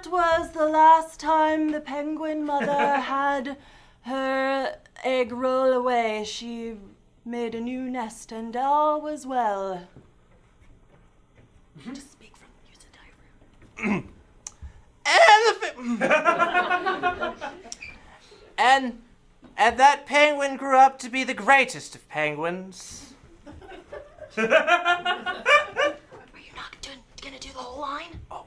that was the last time the penguin mother had her egg roll away. She made a new nest and all was well. Just speak from use a diaphragm. And that penguin grew up to be the greatest of penguins. Are you not gonna do the whole line? Oh,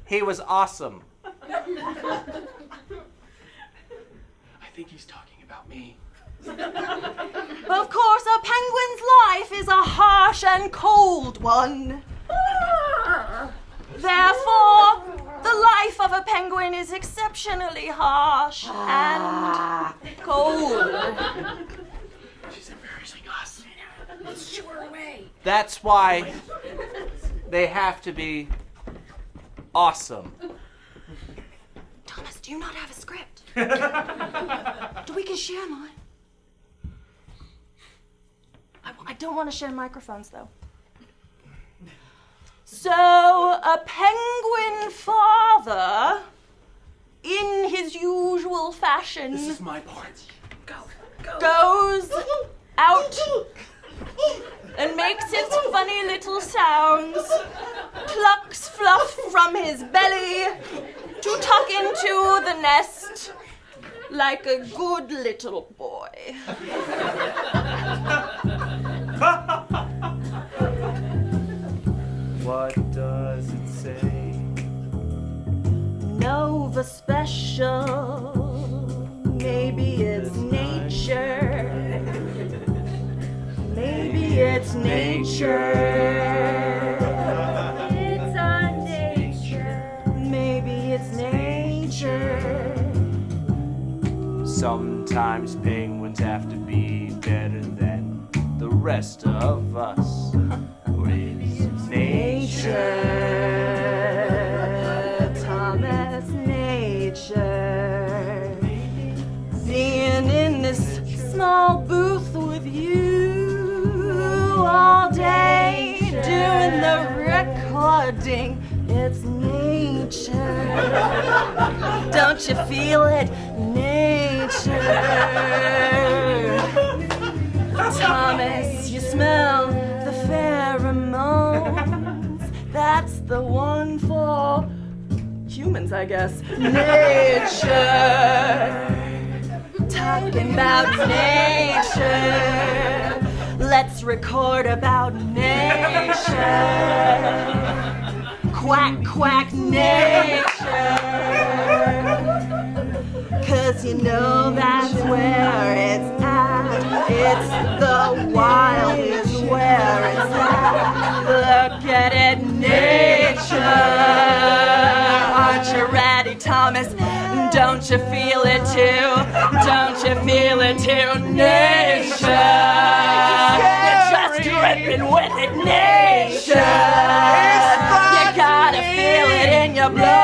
he was awesome. I think he's talking about me. Of course, a penguin's life is a harsh and cold one. Therefore, the life of a penguin is exceptionally harsh and cold. She's embarrassing us. Let's shoo her away. That's why they have to be awesome. Thomas, do you not have a script? We can share mine. I don't want to share microphones, though. So, a penguin father, in his usual fashion, This is my part. Go. goes out and makes his funny little sounds, plucks fluff from his belly to tuck into the nest like a good little boy. What does it say? Nova special, maybe it's nature. Maybe it's nature. It's our nature. Maybe it's nature. Sometimes penguins have to be better than the rest of us. It's nature. Thomas, nature. Being in this small booth with you all day, doing the recording. It's nature. Don't you feel it? Nature. Thomas, you smell the pheromones. That's the one for humans, I guess. Nature. Talking about nature. Let's record about nature. Quack, quack, nature. 'Cause you know that's where it's at. It's the wild is where it's at. Look at it, nature. Aren't you ready, Thomas? Don't you feel it too? Don't you feel it too? Nature. You're just dripping with it, nature. You gotta feel it in your blood.